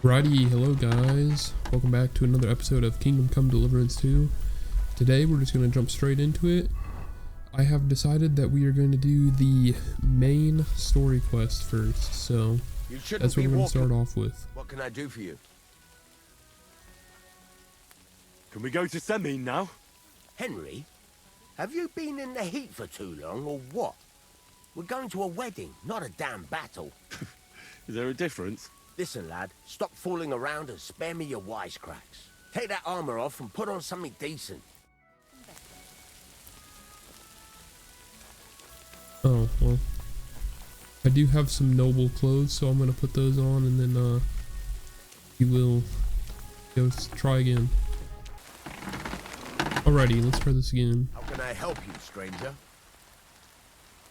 Righty, hello guys, welcome back to another episode of Kingdom Come Deliverance 2. Today we're just going to jump straight into it. I have decided that we are going to do the main story quest first, so that's what we're going to start off with. What can I do for you? Can we go to Semine now? Henry, have you been in the heat for too long or what? We're going to a wedding, not a damn battle. Is there a difference? Listen, lad, stop fooling around and spare me your wisecracks. Take that armor off and put on something decent. Oh, well, I do have some noble clothes, so I'm going to put those on and then we will go try again. Alrighty, let's try this again. How can I help you, stranger?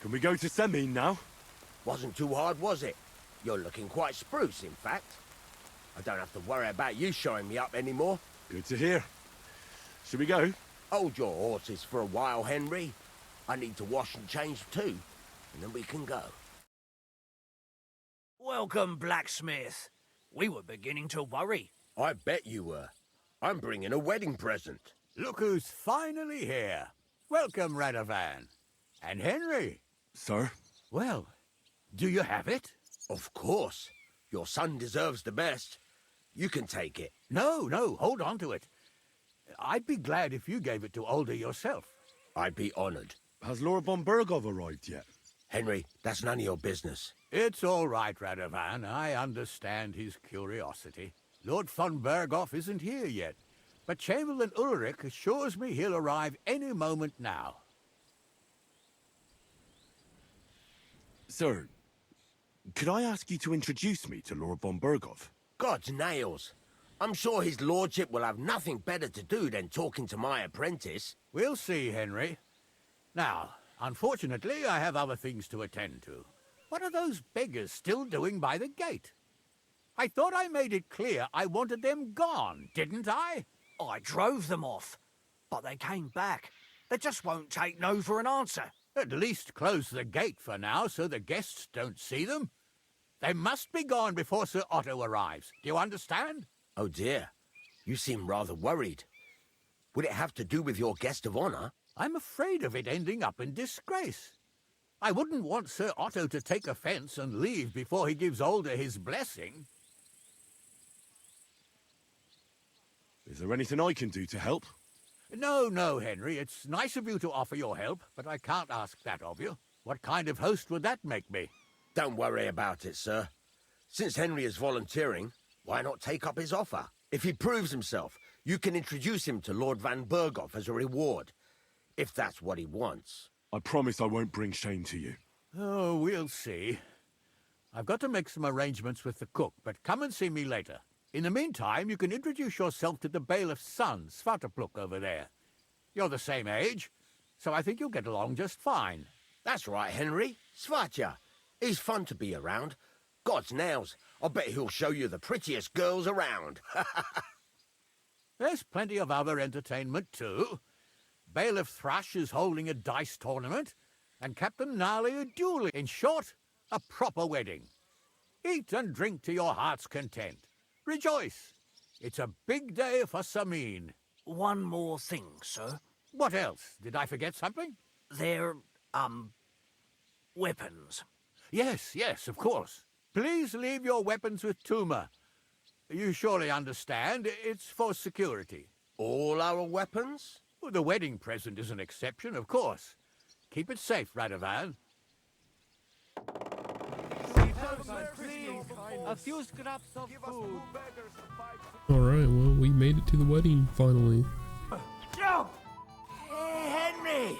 Can we go to Semine now? Wasn't too hard, was it? You're looking quite spruce, in fact. I don't have to worry about you showing me up anymore. Good to hear. Should we go? Hold your horses for a while, Henry. I need to wash and change too, and then we can go. Welcome, blacksmith. We were beginning to worry. I bet you were. I'm bringing a wedding present. Look who's finally here. Welcome, Radovan. And Henry. Sir? Well, do you have it? Of course. Your son deserves the best. You can take it. No, hold on to it. I'd be glad if you gave it to Older yourself. I'd be honored. Has Laura von Bergov arrived yet? Henry, that's none of your business. It's all right, Radovan. I understand his curiosity. Lord von Berghoff isn't here yet, but Chamberlain Ulrich assures me he'll arrive any moment now. Sir, could I ask you to introduce me to Laura von Bergov? God's nails. I'm sure his lordship will have nothing better to do than talking to my apprentice. We'll see, Henry. Now, unfortunately, I have other things to attend to. What are those beggars still doing by the gate? I thought I made it clear I wanted them gone, didn't I? I drove them off, but they came back. They just won't take no for an answer. At least close the gate for now so the guests don't see them. They must be gone before Sir Otto arrives. Do you understand? Oh dear. You seem rather worried. Would it have to do with your guest of honor? I'm afraid of it ending up in disgrace. I wouldn't want Sir Otto to take offense and leave before he gives Older his blessing. Is there anything I can do to help? No, Henry. It's nice of you to offer your help, but I can't ask that of you. What kind of host would that make me? Don't worry about it, sir. Since Henry is volunteering, why not take up his offer? If he proves himself, you can introduce him to Lord von Berghoff as a reward, if that's what he wants. I promise I won't bring shame to you. Oh, we'll see. I've got to make some arrangements with the cook, but come and see me later. In the meantime, you can introduce yourself to the bailiff's son, Svatopluk, over there. You're the same age, so I think you'll get along just fine. That's right, Henry. Svatja. He's fun to be around. God's nails. I bet he'll show you the prettiest girls around. There's plenty of other entertainment, too. Bailiff Thrush is holding a dice tournament, and Captain Gnarly a duel. In short, a proper wedding. Eat and drink to your heart's content. Rejoice. It's a big day for Semine. One more thing, sir. What else? Did I forget something? They're, weapons. Yes, of course. Please leave your weapons with Tuma. You surely understand, it's for security. All our weapons? Well, the wedding present is an exception, of course. Keep it safe, Radovan. A few scraps of food. Alright, well, we made it to the wedding finally. Joe! Hey, Henry!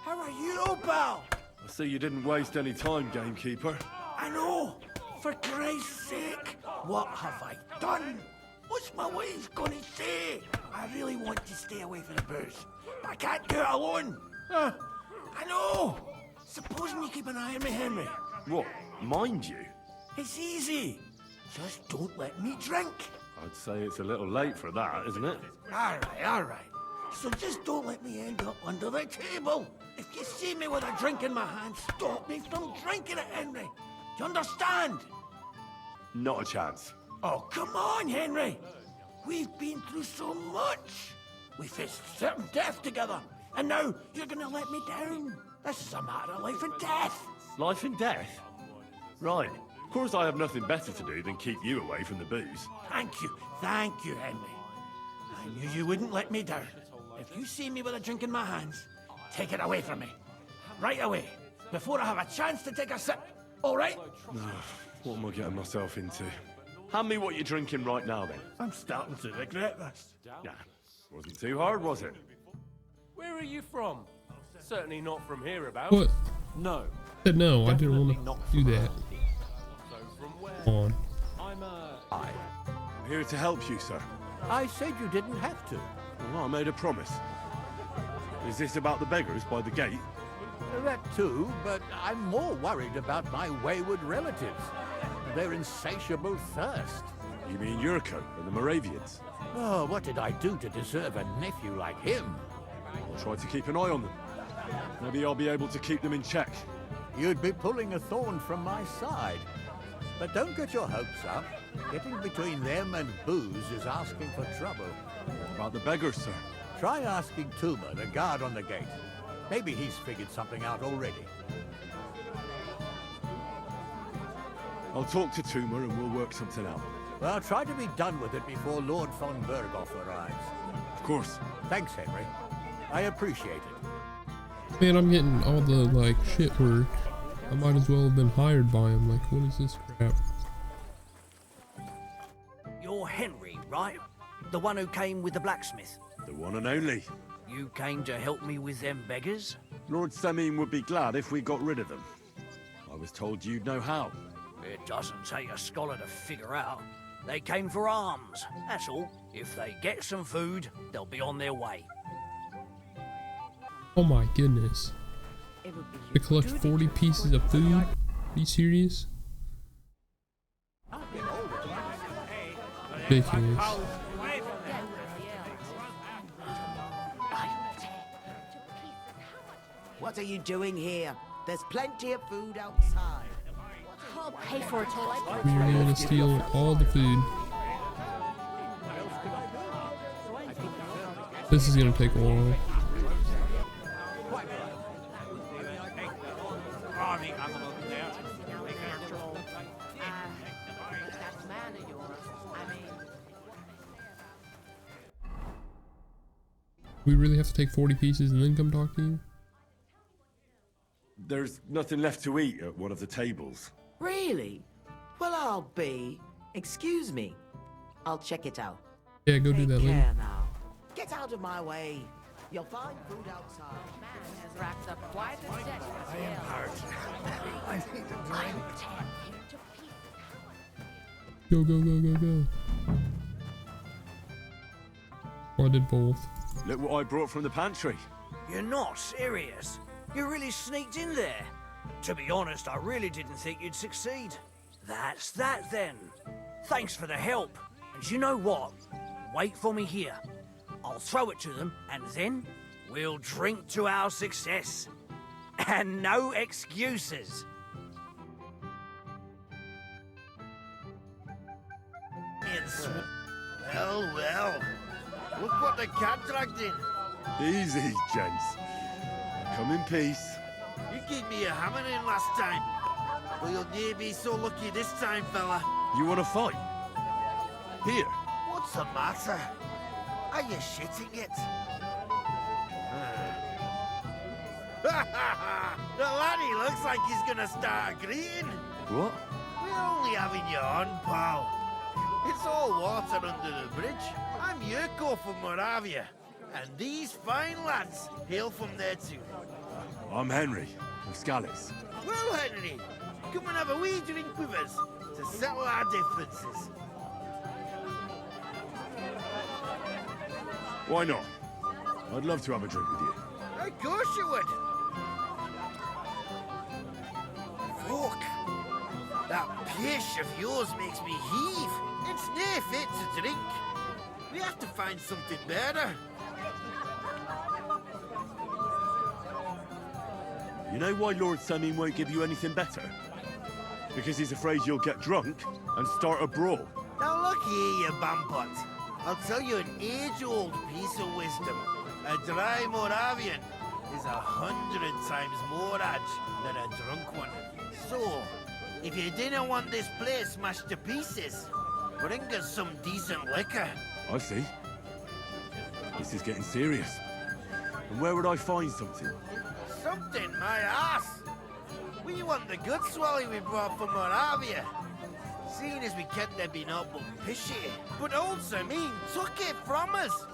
How are you, pal? I see you didn't waste any time, gamekeeper. I know! For Christ's sake! What have I done? What's my wife gonna say? I really want to stay away from the booze, but I can't do it alone. I know! Supposing you keep an eye on me, Henry. What, mind you? It's easy. Just don't let me drink. I'd say it's a little late for that, isn't it? All right. So just don't let me end up under the table. If you see me with a drink in my hand, stop me from drinking it, Henry. Do you understand? Not a chance. Oh, come on, Henry. We've been through so much. We faced certain death together, and now you're gonna let me down. This is a matter of life and death. Life and death? Right. Of course I have nothing better to do than keep you away from the booze. Thank you, Henry. I knew you wouldn't let me down. If you see me with a drink in my hands, take it away from me. Right away, before I have a chance to take a sip. All right? What am I getting myself into? Hand me what you're drinking right now, then. I'm starting to regret this. Nah, wasn't too hard, was it? Where are you from? Certainly not from hereabouts. What? No. I said no, I didn't Definitely want not to do from that. around here. So from where? Come on. I'm here to help you, sir. I said you didn't have to. Well, I made a promise. Is this about the beggars by the gate? That too, but I'm more worried about my wayward relatives. Their insatiable thirst. You mean Yurko and the Moravians? Oh, what did I do to deserve a nephew like him? I'll try to keep an eye on them. Maybe I'll be able to keep them in check. You'd be pulling a thorn from my side. But don't get your hopes up. Getting between them and booze is asking for trouble. About the beggars, sir. Try asking Tuma, the guard on the gate. Maybe he's figured something out already. I'll talk to Tuma and we'll work something out. Well, try to be done with it before Lord von Berghoff arrives. Of course. Thanks, Henry. I appreciate it. Man, I'm getting all the, like, shit work. I might as well have been hired by him. Like, what is this crap? You're Henry, right? The one who came with the blacksmith. The one and only. You came to help me with them beggars? Lord Semine would be glad if we got rid of them. I was told you'd know how. It doesn't take a scholar to figure out. They came for alms, that's all. If they get some food, they'll be on their way. Oh my goodness. To collect 40 pieces of food? Are you serious? Ridiculous. What are you doing here? There's plenty of food outside. I'll pay for it all. We're gonna steal all the food. This is gonna take a while. We really have to take 40 pieces and then come talk to you? There's nothing left to eat at one of the tables. Really? Well, I'll be. Excuse me. I'll check it out. Yeah, go do that Take later. care now. Get out of my way. You'll find food outside. Man has racked up quite a debt. I am hurt. I need a drink. Go, go, go, go, go. Oh, I did both. Look what I brought from the pantry. You're not serious? You really sneaked in there? To be honest, I really didn't think you'd succeed. That's that then. Thanks for the help. And you know what? Wait for me here. I'll throw it to them, and then we'll drink to our success. And no excuses. Well, well. Look what the cat dragged in. Easy, gents. Come in peace. You gave me a hammer in last time. Well, you'll near be so lucky this time, fella. You want to fight? Here. What's the matter? Are you shitting it? The laddie looks like he's gonna start agreeing. What? We're only having you on, pal. It's all water under the bridge. I'm Yurko from Moravia, and these fine lads hail from there too. I'm Henry, of Scallis. Well, Henry, come and have a wee drink with us to settle our differences. Why not? I'd love to have a drink with you. Of course you would. Fuck. That pish of yours makes me heave. It's near fit to drink. We have to find something better. You know why Lord Semine won't give you anything better? Because he's afraid you'll get drunk and start a brawl. Now here, you bumpot. I'll tell you an age-old piece of wisdom. A dry Moravian is 100 times more edge than a drunk one. So, if you didn't want this place smashed to pieces, bring us some decent liquor. I see. This is getting serious. And where would I find something? Something, my ass. We want the good swally we brought from Moravia. Seeing as we kept there being up but pishy. But old Samin took it from us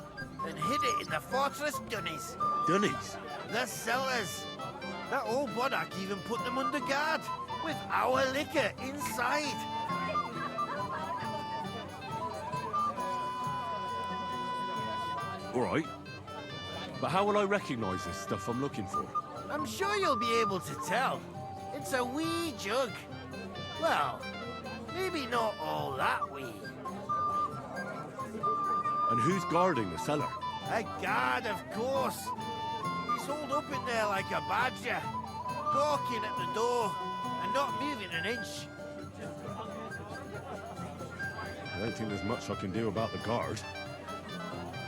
and hid it in the fortress dunnies. Dunnies? The cellars. That old Boddock even put them under guard with our liquor inside. All right. But how will I recognize this stuff I'm looking for? I'm sure you'll be able to tell. It's a wee jug. Well, maybe not all that wee. And who's guarding the cellar? A guard, of course. He's holed up in there like a badger, gawking at the door and not moving an inch. I don't think there's much I can do about the guard.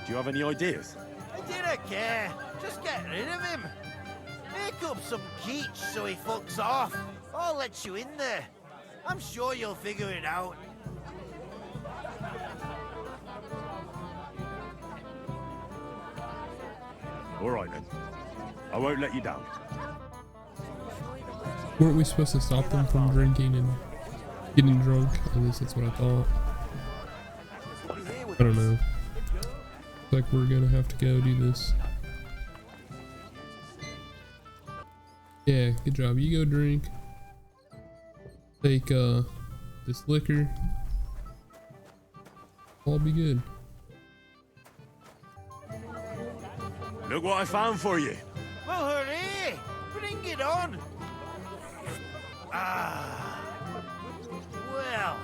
Do you have any ideas? I didn't care. Just get rid of him. Make up some keech so he fucks off. I'll let you in there. I'm sure you'll figure it out. All right, then. I won't let you down. Weren't we supposed to stop them from drinking and getting drunk? At least that's what I thought. I don't know. Looks like we're gonna have to go do this. Yeah, good job. You go drink. Take this liquor. All be good. Look what I found for you. Well, hooray! Bring it on! Ah. Well,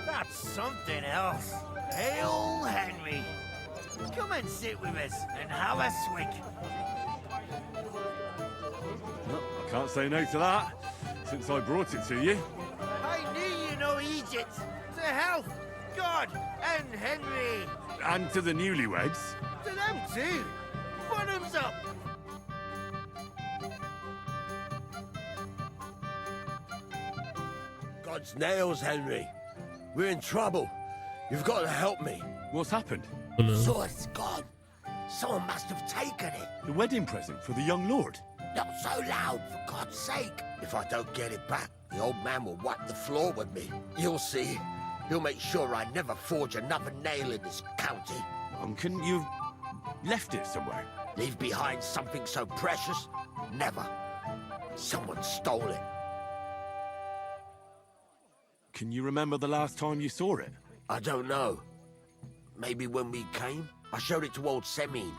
that's something else. Hail Henry! Come and sit with us and have a swig. Well, I can't say no to that, since I brought it to you. I knew you know Egypt. To health, God, and Henry. And to the newlyweds. To them too. Bottoms up. God's nails, Henry. We're in trouble. You've got to help me. What's happened? Oh, no. Sword's gone. Someone must have taken it. The wedding present for the young lord. Not so loud, for God's sake. If I don't get it back, the old man will wipe the floor with me. You'll see. He'll make sure I never forge another nail in this county. Couldn't you have left it somewhere? Leave behind something so precious? Never. Someone stole it. Can you remember the last time you saw it? I don't know. Maybe when we came? I showed it to old Semin.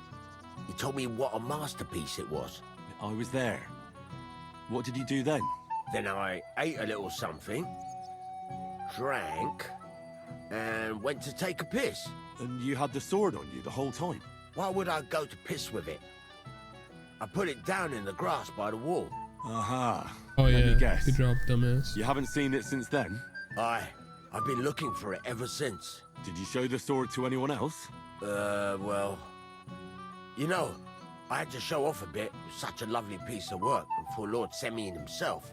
He told me what a masterpiece it was. I was there. What did you do then? Then I ate a little something, drank, and went to take a piss. And you had the sword on you the whole time? Why would I go to piss with it? I put it down in the grass by the wall. Aha. Oh Let me yeah, guess. good job, dumbass. You haven't seen it since then? I've been looking for it ever since. Did you show the sword to anyone else? Well... You know, I had to show off a bit. It was such a lovely piece of work, and for Lord Semin himself.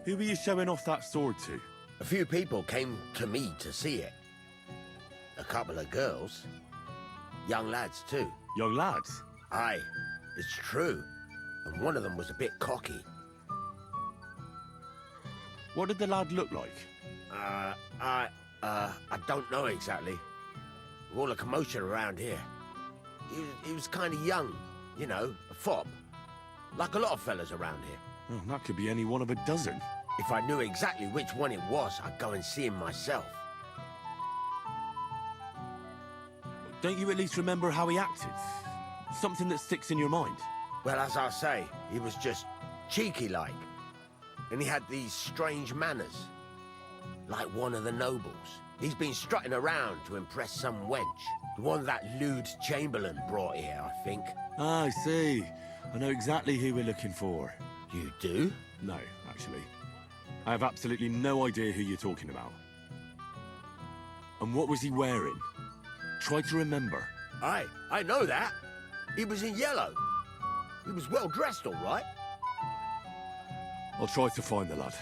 Who were you showing off that sword to? A few people came to me to see it. A couple of girls. Young lads, too. Young lads? Aye, it's true. And one of them was a bit cocky. What did the lad look like? I don't know exactly. With all the commotion around here. He was kind of young, you know, a fop. Like a lot of fellas around here. Oh, that could be any one of a dozen. If I knew exactly which one it was, I'd go and see him myself. Don't you at least remember how he acted? Something that sticks in your mind? Well, as I say, he was just cheeky-like. And he had these strange manners. Like one of the nobles. He's been strutting around to impress some wench. The one that lewd Chamberlain brought here, I think. Ah, I see. I know exactly who we're looking for. You do? No, actually. I have absolutely no idea who you're talking about. And what was he wearing? Try to remember. Aye, I know that. He was in yellow. He was well dressed, all right. I'll try to find the lad.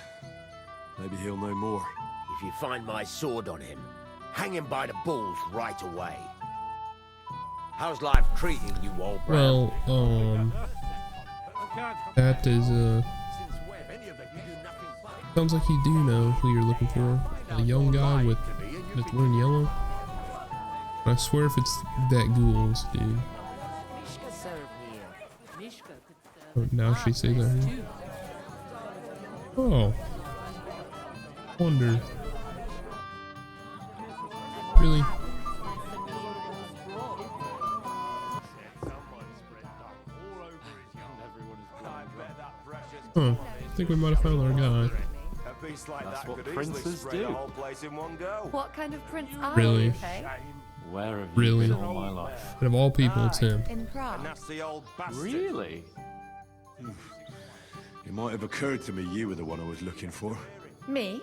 Maybe he'll know more. If you find my sword on him, hang him by the balls right away. How's life treating you, old bro? Well, that is, sounds like you do know who you're looking for. A young guy that's wearing yellow. I swear if it's that ghouls, dude. Oh, now she says that here. Oh. Wonder. Really? Huh. I think we might have found our guy. That's what princes do. What kind of prince are Really? you, Faye? Where have Really? you been all my life? And of all people, it's him. In Prague. Really? It might have occurred to me you were the one I was looking for. Me?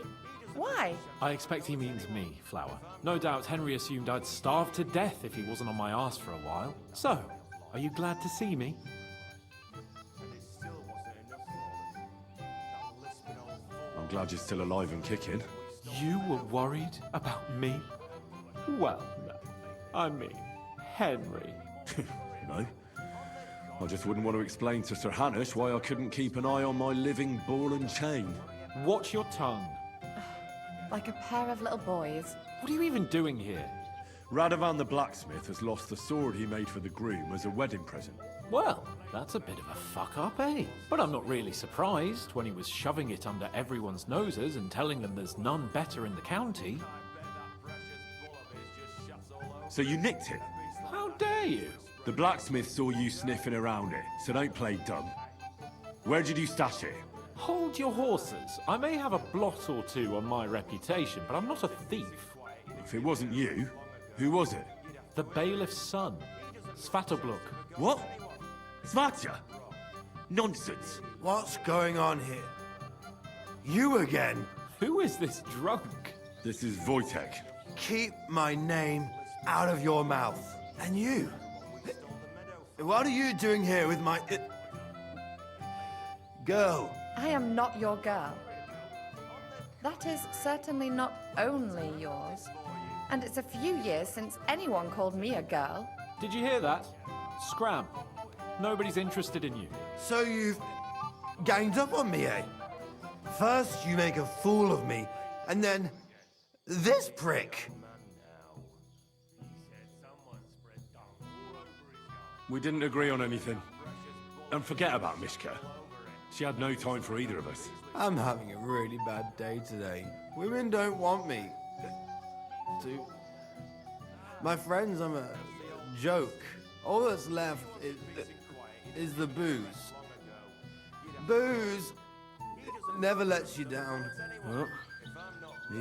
Why? I expect he means me, Flower. No doubt Henry assumed I'd starve to death if he wasn't on my arse for a while. So, are you glad to see me? I'm glad you're still alive and kicking. You were worried about me? Well, no. I mean, Henry. No. I just wouldn't want to explain to Sir Hanush why I couldn't keep an eye on my living ball and chain. Watch your tongue. Like a pair of little boys. What are you even doing here? Radovan the blacksmith has lost the sword he made for the groom as a wedding present. Well, that's a bit of a fuck-up, eh? But I'm not really surprised when he was shoving it under everyone's noses and telling them there's none better in the county. So you nicked it? How dare you? The blacksmith saw you sniffing around it, so don't play dumb. Where did you stash it? Hold your horses. I may have a blot or two on my reputation, but I'm not a thief. If it wasn't you, who was it? The bailiff's son, Svatobluk. What? Svatya? Nonsense. What's going on here? You again? Who is this drunk? This is Wojtek. Keep my name out of your mouth. And you? What are you doing here with my... girl? I am not your girl. That is certainly not only yours. And it's a few years since anyone called me a girl. Did you hear that? Scram. Nobody's interested in you. So you've ganged up on me, eh? First you make a fool of me, and then this prick. We didn't agree on anything. And forget about Mishka. She had no time for either of us. I'm having a really bad day today. Women don't want me. My friends, I'm a joke. All that's left is the booze. Booze never lets you down. Well,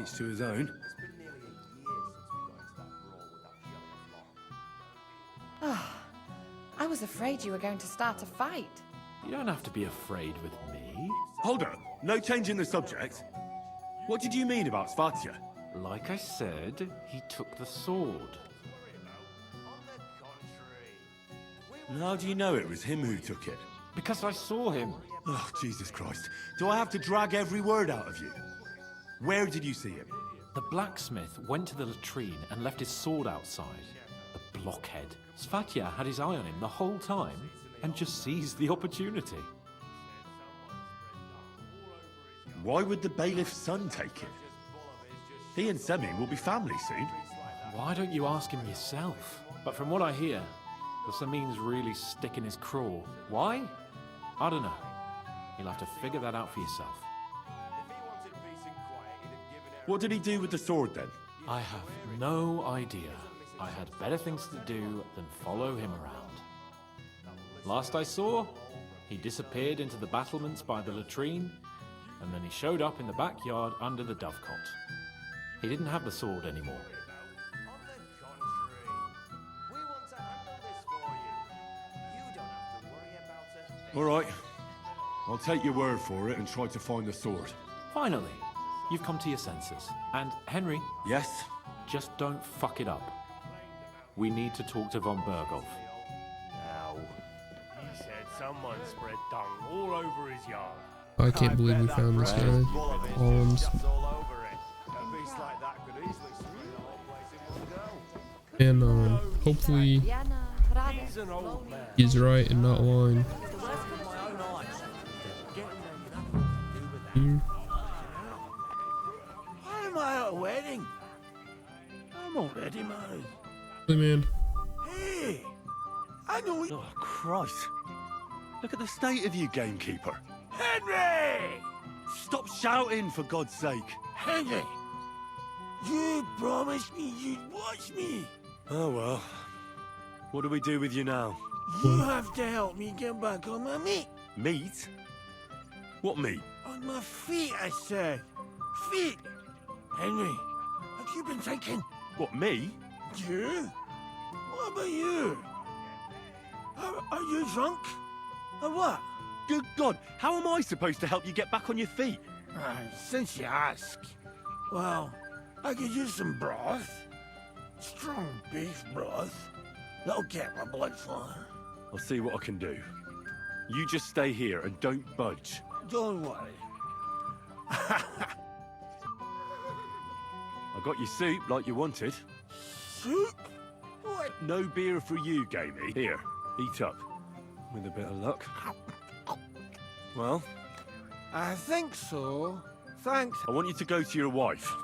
each to his own. I was afraid you were going to start a fight. You don't have to be afraid with me. Hold up. No change in the subject. What did you mean about Svatya? Like I said, he took the sword. And how do you know it was him who took it? Because I saw him. Oh, Jesus Christ. Do I have to drag every word out of you? Where did you see him? The blacksmith went to the latrine and left his sword outside. The blockhead. Svatya had his eye on him the whole time and just seized the opportunity. Why would the bailiff's son take it? He and Semi will be family soon. Why don't you ask him yourself? But from what I hear, the Samin's really sticking his craw. Why? I don't know. You'll have to figure that out for yourself. What did he do with the sword then? I have no idea. I had better things to do than follow him around. Last I saw, he disappeared into the battlements by the latrine, and then he showed up in the backyard under the dovecot. He didn't have the sword anymore. All right. I'll take your word for it and try to find the sword. Finally, you've come to your senses. And Henry, Yes? just don't fuck it up. We need to talk to von Berghoff. Now, he said someone spread dung all over his yard. I can't believe we found this guy. Arms. And hopefully He's an old man. he's right and not lying. Here. Why am I at a wedding? I'm already married. Hey man, Hey, I know Oh, Christ. Look at the state of you, gamekeeper. Henry! Stop shouting, for God's sake. Henry! You promised me you'd watch me. Oh, well. What do we do with you now? You have to help me get back on my meat. Meat? What meat? On my feet, I said. Feet! Henry, have you been thinking? What, me? You? What about you? Are you drunk? Or what? Good God, how am I supposed to help you get back on your feet? Since you ask. Well, I could use some broth. Strong beef broth. That'll get my blood flowing. I'll see what I can do. You just stay here and don't budge. Don't worry. I got your soup like you wanted. Soup? What? No beer for you, Gamey. Here, eat up. With a bit of luck. Well, I think so. Thanks. I want you to go to your wife.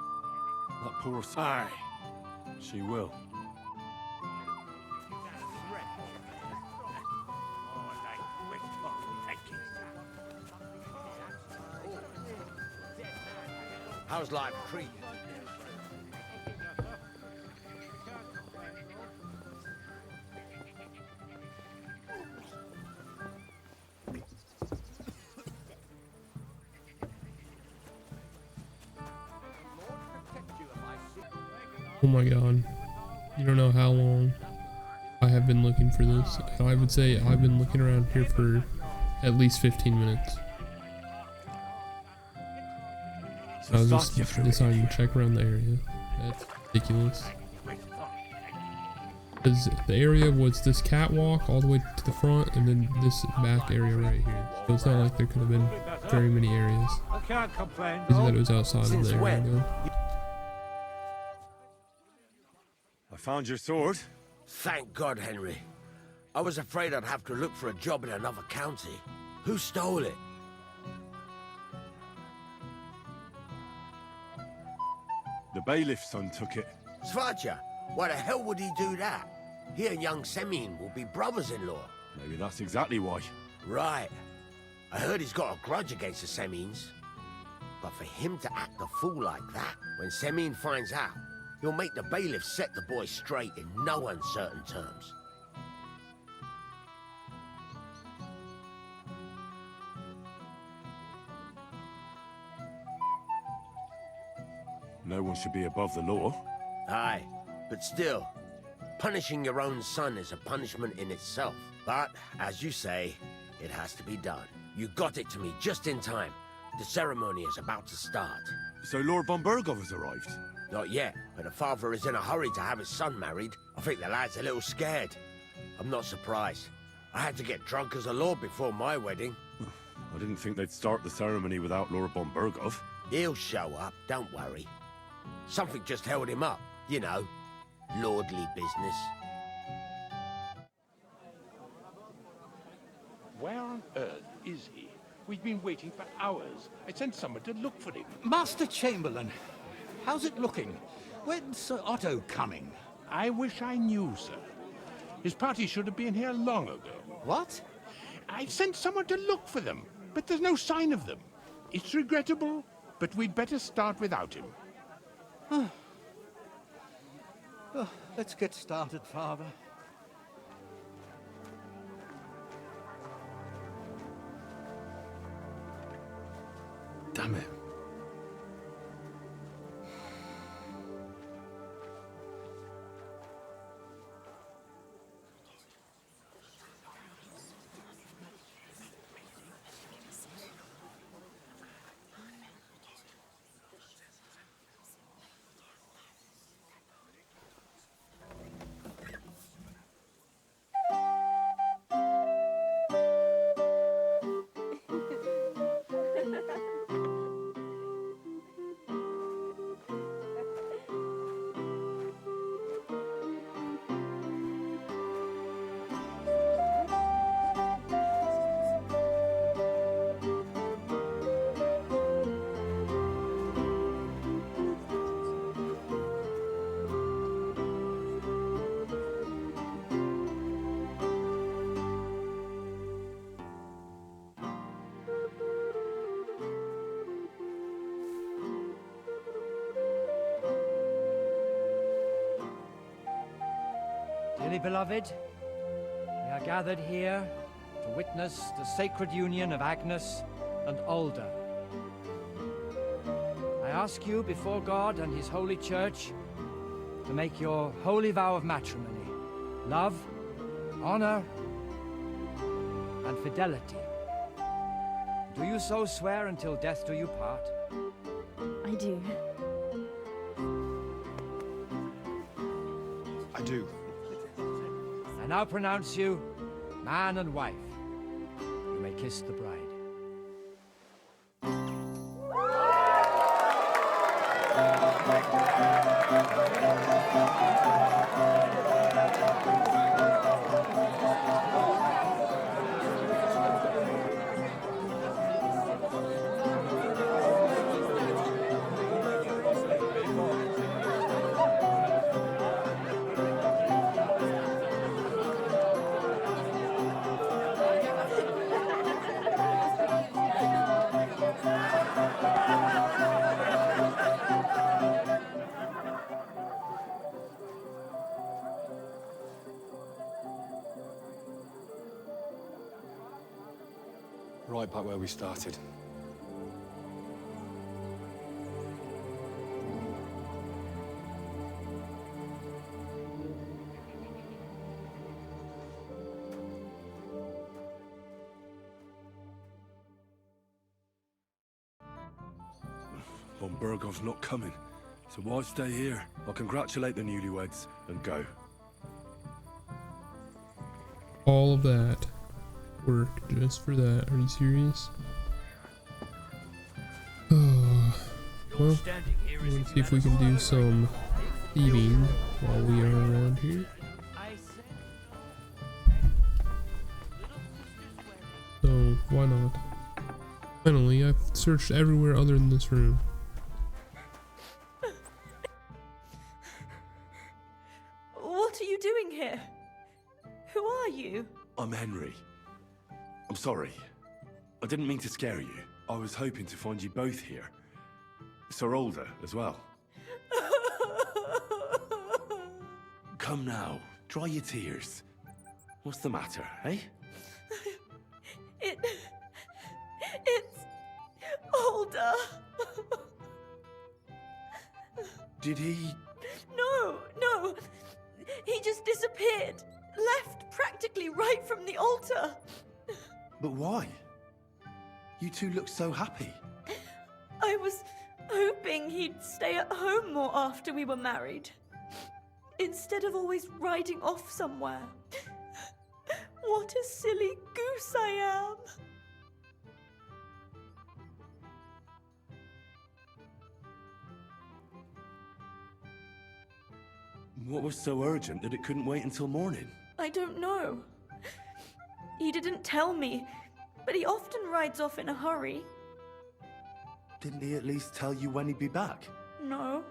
That poor Aye. She will. How's life treating you? oh my god. You don't know how long I have been looking for this. I would say I've been looking around here for at least 15 minutes. I was just deciding to check around the area. That's ridiculous. Because the area was this catwalk all the way to the front and then this back area right here. So it's not like there could have been very many areas. I can't complain. Easy that it was outside of the area though. I found your sword. Thank God, Henry. I was afraid I'd have to look for a job in another county. Who stole it? The bailiff's son took it. Svaja, why the hell would he do that? He and young Semyon will be brothers-in-law. Maybe that's exactly why. Right. I heard he's got a grudge against the Semyons. But for him to act a fool like that, when Semyon finds out, he'll make the bailiff set the boy straight in no uncertain terms. No one should be above the law. Aye, but still, punishing your own son is a punishment in itself. But, as you say, it has to be done. You got it to me just in time. The ceremony is about to start. So Lord von Berghoff has arrived? Not yet, but the father is in a hurry to have his son married. I think the lad's a little scared. I'm not surprised. I had to get drunk as a lord before my wedding. I didn't think they'd start the ceremony without Lord von Berghoff. He'll show up, don't worry. Something just held him up, you know. Lordly business. Where on earth is he? We've been waiting for hours. I sent someone to look for him. Master Chamberlain, how's it looking? When's Sir Otto coming? I wish I knew, sir. His party should have been here long ago. What? I sent someone to look for them, but there's no sign of them. It's regrettable, but we'd better start without him. Oh, let's get started, Father. Damn it. Dearly beloved, we are gathered here to witness the sacred union of Agnes and Alder. I ask you before God and his holy church to make your holy vow of matrimony, love, honor, and fidelity. Do you so swear until death do you part? I do. I do. I now pronounce you man and wife. You may kiss the bride. Right back where we started. Von Burgov's not coming, so why stay here? I'll congratulate the newlyweds and go. All of that work just for that? Are you serious? Oh, well, let's see if we can do some thieving while we are around here. So, why not? Finally, I've searched everywhere other than this room. What are you doing here? Who are you? I'm Henry. I'm sorry. I didn't mean to scare you. I was hoping to find you both here. Sir Alder as well. Come now, dry your tears. What's the matter, eh? It's Alder. Did he? No. He just disappeared. Left practically right from the altar. But why? You two look so happy. I was hoping he'd stay at home more after we were married. Instead of always riding off somewhere. What a silly goose I am. What was so urgent that it couldn't wait until morning? I don't know. He didn't tell me, but he often rides off in a hurry. Didn't he at least tell you when he'd be back? No.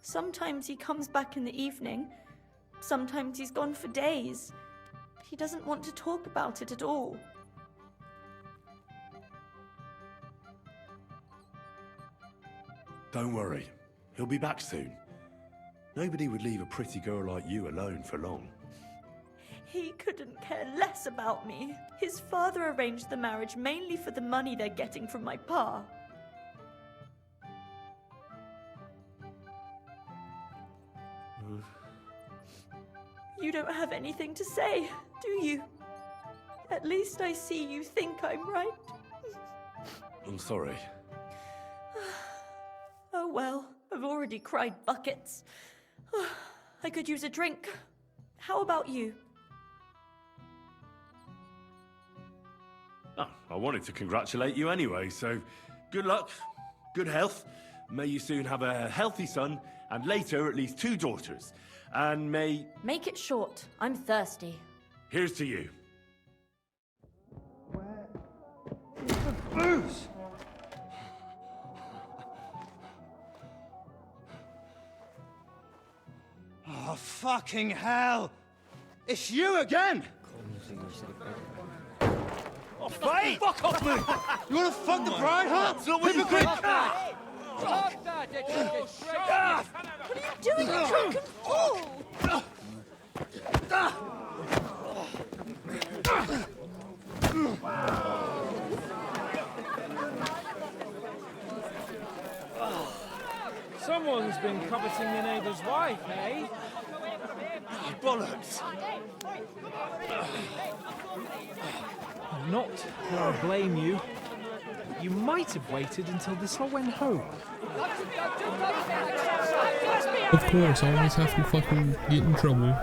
Sometimes he comes back in the evening. Sometimes he's gone for days. He doesn't want to talk about it at all. Don't worry. He'll be back soon. Nobody would leave a pretty girl like you alone for long. He couldn't care less about me. His father arranged the marriage mainly for the money they're getting from my pa. You don't have anything to say, do you? At least I see you think I'm right. I'm sorry. Oh well, I've already cried buckets. I could use a drink. How about you? Oh, I wanted to congratulate you anyway, so good luck, good health. May you soon have a healthy son, and later at least 2 daughters. And may... Make it short. I'm thirsty. Here's to you. Booze! Oh, fucking hell! It's you again! Oh, fight! Fuck off me! You wanna fuck the bride, huh? Hypocrite! What are you doing, you drunken fool? been coveting your neighbour's wife, eh? Bollocks! Not that I blame you. You might have waited until this all went home. Of course, I always have to fucking get in trouble.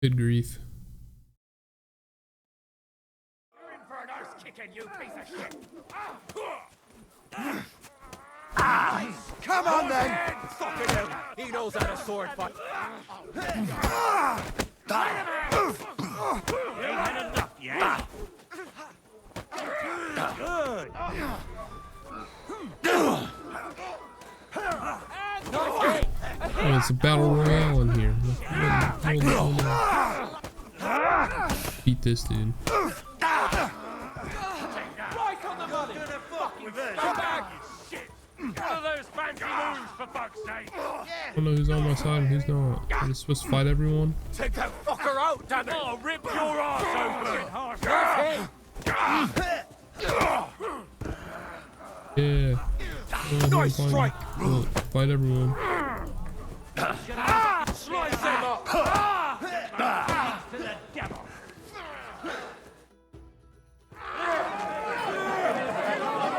Good grief. Come on then! Fucking hell! He knows how to sword fight. Ain't had enough yet. Good. Oh, it's a battle royale in here. Beat this dude. Right on the money. Come back, you shit. One of those fancy moves, for fuck's sake. I don't know who's on my side and who's not. Are they supposed to fight everyone? Take that fucker out, damn it! I'll rip your ass open! Yeah. Nice strike! Fight everyone. Slice him up! To the devil!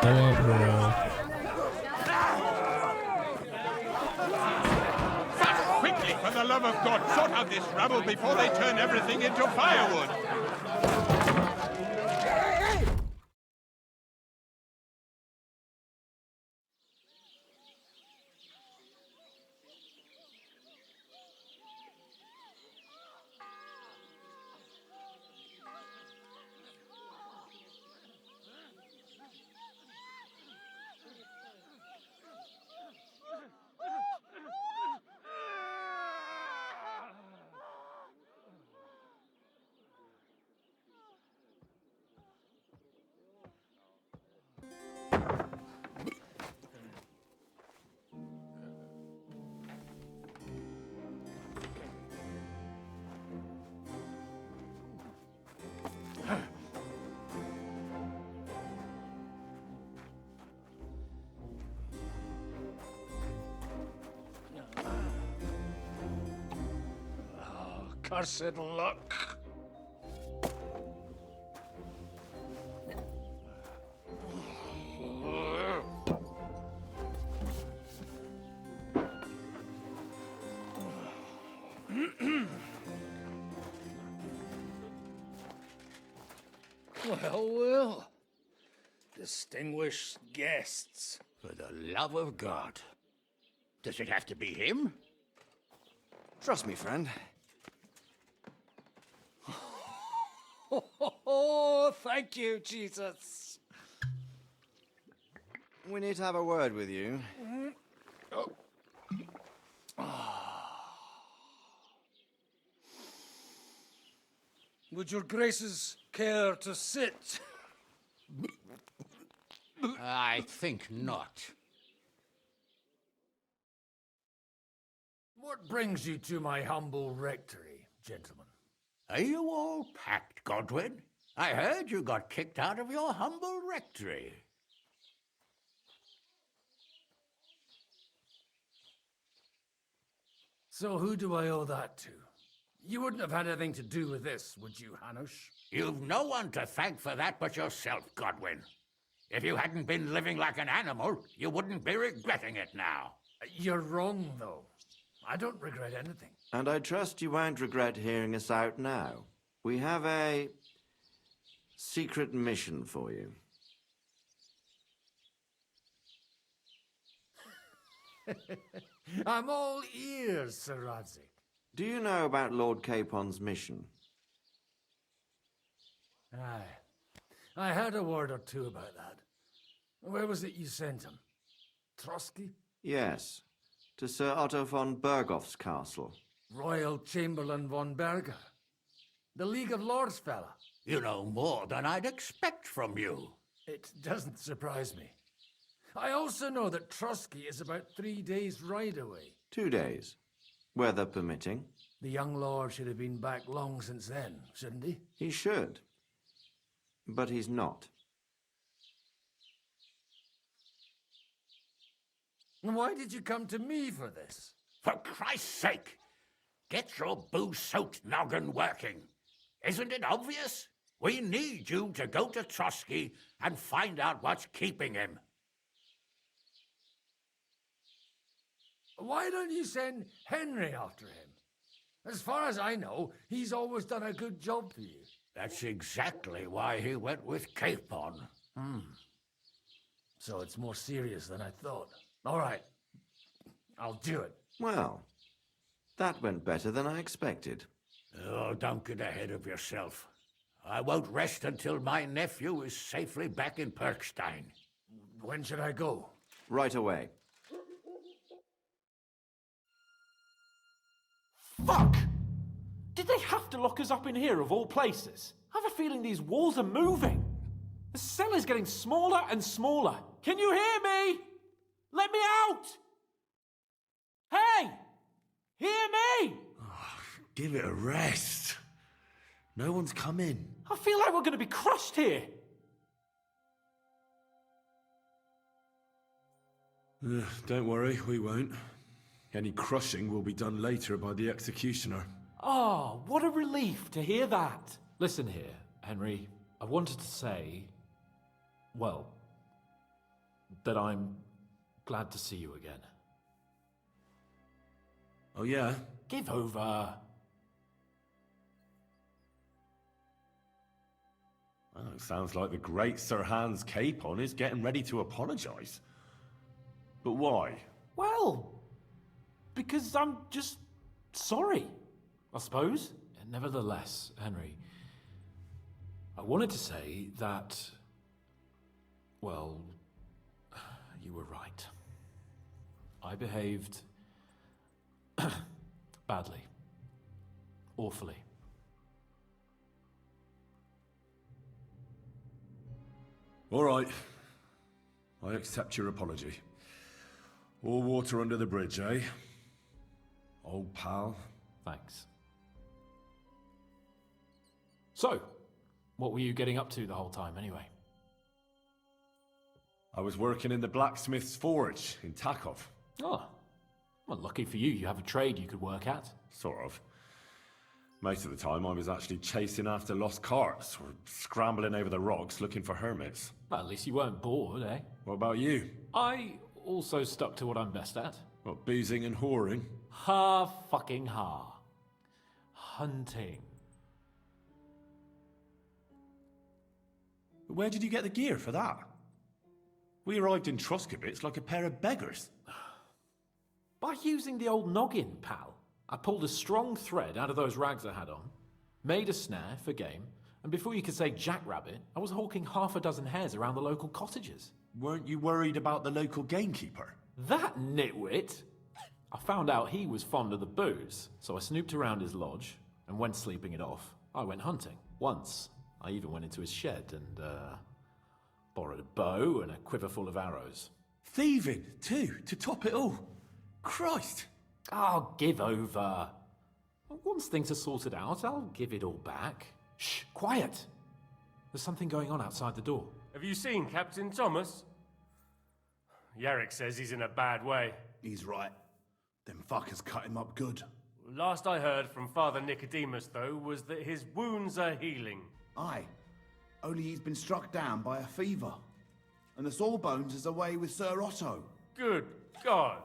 All out brawl. Quickly, for the love of God, sort out this rabble before they turn everything into firewood. Cursed luck. Well. Distinguished guests. For the love of God. Does it have to be him? Trust me, friend. Oh, thank you, Jesus. We need to have a word with you. Would your graces care to sit? I think not. What brings you to my humble rectory, gentlemen? Are you all packed, Godwin? I heard you got kicked out of your humble rectory. So who do I owe that to? You wouldn't have had anything to do with this, would you, Hanush? You've no one to thank for that but yourself, Godwin. If you hadn't been living like an animal, you wouldn't be regretting it now. You're wrong, though. I don't regret anything. And I trust you won't regret hearing us out now. We have a secret mission for you. I'm all ears, Sir Radzik. Do you know about Lord Capon's mission? Aye. I heard a word or two about that. Where was it you sent him? Trotsky? Yes, to Sir Otto von Bergoff's castle. Royal Chamberlain von Berger. The League of Lords fella. You know more than I'd expect from you. It doesn't surprise me. I also know that Trotsky is about 3 days' ride away. 2 days, weather permitting. The young lord should have been back long since then, shouldn't he? He should, but he's not. Why did you come to me for this? For Christ's sake, get your booze-soaked noggin working. Isn't it obvious? We need you to go to Trotsky and find out what's keeping him. Why don't you send Henry after him? As far as I know, he's always done a good job for you. That's exactly why he went with Capon. So it's more serious than I thought. All right, I'll do it. Well, that went better than I expected. Oh, don't get ahead of yourself. I won't rest until my nephew is safely back in Perkstein. When should I go? Right away. Fuck! Did they have to lock us up in here of all places? I have a feeling these walls are moving. The cell is getting smaller and smaller. Can you hear me? Let me out! Hey! Hear me! Give it a rest. No one's come in. I feel like we're going to be crushed here. Don't worry, we won't. Any crushing will be done later by the executioner. Oh, what a relief to hear that. Listen here, Henry. I wanted to say, well, that I'm glad to see you again. Oh, yeah? Give over. Well, it sounds like the great Sir Hans Capon is getting ready to apologise. But why? Well, because I'm just sorry, I suppose. Nevertheless, Henry, I wanted to say that, well, you were right. I behaved badly. Awfully. All right. I accept your apology. All water under the bridge, eh? Old pal. Thanks. So, what were you getting up to the whole time, anyway? I was working in the blacksmith's forge in Takov. Oh, well, lucky for you, you have a trade you could work at. Sort of. Most of the time I was actually chasing after lost carts or scrambling over the rocks looking for hermits. Well, at least you weren't bored, eh? What about you? I also stuck to what I'm best at. What, boozing and whoring? Fucking hunting. Where did you get the gear for that? We arrived in Troskowitz like a pair of beggars. By using the old noggin, pal. I pulled a strong thread out of those rags I had on, made a snare for game, and before you could say jackrabbit, I was hawking half a dozen hares around the local cottages. Weren't you worried about the local gamekeeper? That nitwit! I found out he was fond of the booze, so I snooped around his lodge, and when sleeping it off, I went hunting. Once, I even went into his shed and, borrowed a bow and a quiver full of arrows. Thieving, too, to top it all. Christ! Oh, give over. Once things are sorted out, I'll give it all back. Shh, quiet! There's something going on outside the door. Have you seen Captain Thomas? Yarrick says he's in a bad way. He's right. Them fuckers cut him up good. Last I heard from Father Nicodemus, though, was that his wounds are healing. Aye. Only he's been struck down by a fever. And the Sawbones is away with Sir Otto. Good God.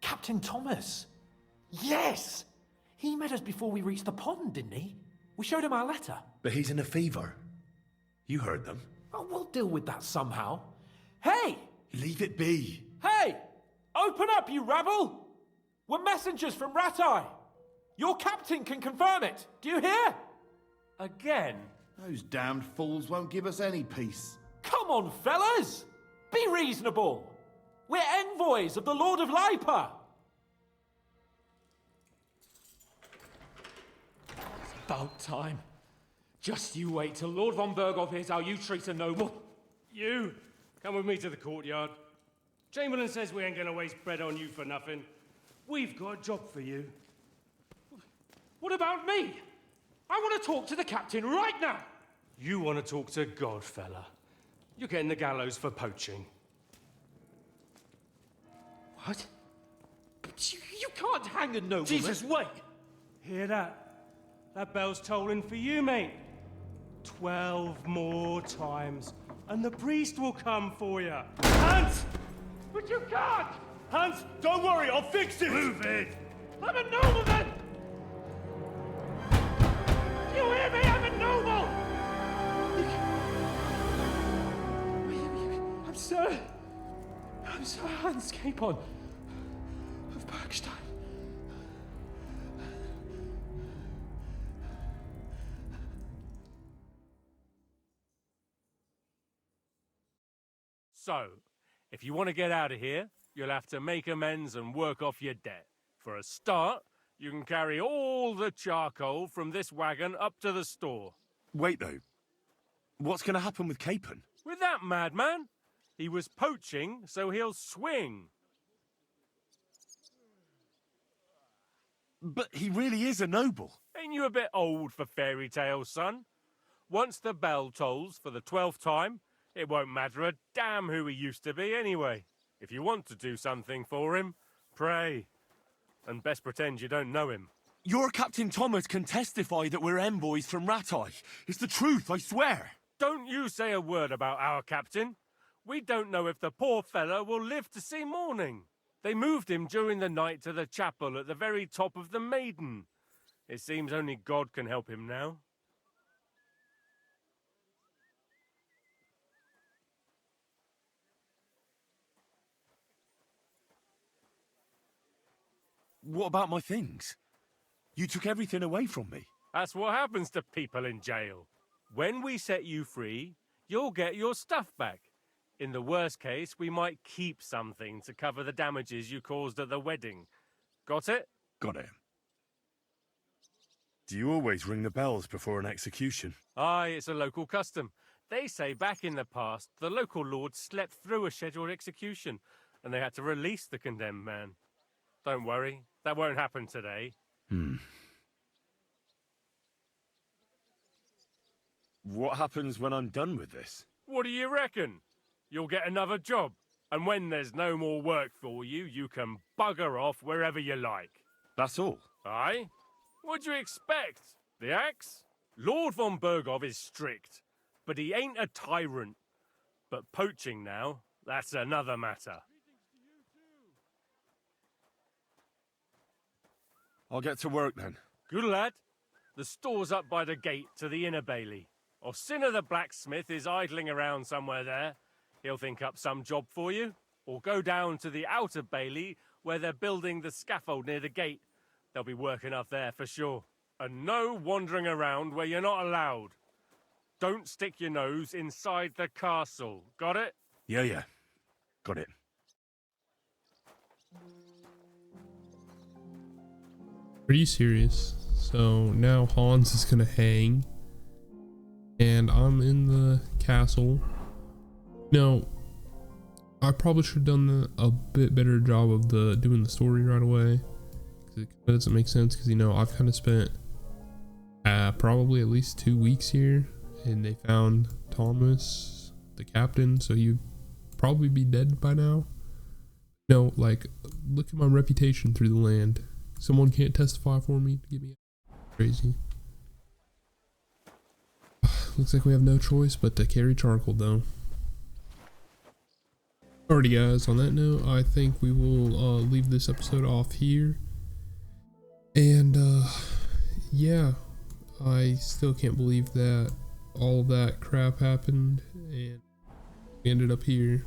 Captain Thomas! Yes! He met us before we reached the pond, didn't he? We showed him our letter. But he's in a fever. You heard them. Oh, we'll deal with that somehow. Hey! Leave it be. Hey! Open up, you rabble! We're messengers from Ratai. Your captain can confirm it. Do you hear? Again? Those damned fools won't give us any peace. Come on, fellas! Be reasonable! We're envoys of the Lord of Lipa! It's about time. Just you wait till Lord von Berghoff hears how you treat a noble. You, come with me to the courtyard. Chamberlain says we ain't gonna waste bread on you for nothing. We've got a job for you. What about me? I want to talk to the captain right now. You want to talk to God, fella. You're getting the gallows for poaching. What? But you can't hang a nobleman. Jesus, wait! Hear that? That bell's tolling for you, mate. 12 more times, and the priest will come for you. Hans! But you can't! Hans, don't worry, I'll fix it! Move it! I'm a nobleman! Do you hear me? I'm a noble! I'm Sir Hans Capon of Bergstein. So, if you want to get out of here, you'll have to make amends and work off your debt. For a start, you can carry all the charcoal from this wagon up to the store. Wait, though. What's going to happen with Capon? With that madman? He was poaching, so he'll swing. But he really is a noble. Ain't you a bit old for fairy tales, son? Once the bell tolls for the 12th time, it won't matter a damn who he used to be anyway. If you want to do something for him, pray. And best pretend you don't know him. Your Captain Thomas can testify that we're envoys from Rattay. It's the truth, I swear. Don't you say a word about our captain. We don't know if the poor fellow will live to see morning. They moved him during the night to the chapel at the very top of the Maiden. It seems only God can help him now. What about my things? You took everything away from me. That's what happens to people in jail. When we set you free, you'll get your stuff back. In the worst case, we might keep something to cover the damages you caused at the wedding. Got it? Got it. Do you always ring the bells before an execution? Aye, it's a local custom. They say back in the past, the local lord slept through a scheduled execution, and they had to release the condemned man. Don't worry, that won't happen today. What happens when I'm done with this? What do you reckon? You'll get another job, and when there's no more work for you, you can bugger off wherever you like. That's all? Aye? What'd you expect? The axe? Lord von Bergov is strict, but he ain't a tyrant. But poaching now, that's another matter. I'll get to work then. Good lad. The store's up by the gate to the inner bailey. Orsina the blacksmith is idling around somewhere there. He'll think up some job for you. Or go down to the outer bailey where they're building the scaffold near the gate. They'll be working up there for sure. And no wandering around where you're not allowed. Don't stick your nose inside the castle. Got it? Yeah. Got it. Pretty serious. So now Hans is gonna hang, and I'm in the castle. No, I probably should have done a bit better job of doing the story right away, because it doesn't make sense. Because I've kind of spent probably at least 2 weeks here, and they found Thomas, the captain, so you'd probably be dead by now. No, like, look at my reputation through the land. Someone can't testify for me to get me out. Crazy. Looks like we have no choice but to carry charcoal though. Alrighty guys, on that note, I think we will leave this episode off here. And yeah, I still can't believe that all of that crap happened and we ended up here.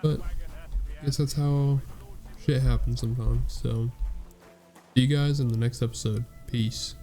But I guess that's how shit happens sometimes. So see you guys in the next episode. Peace.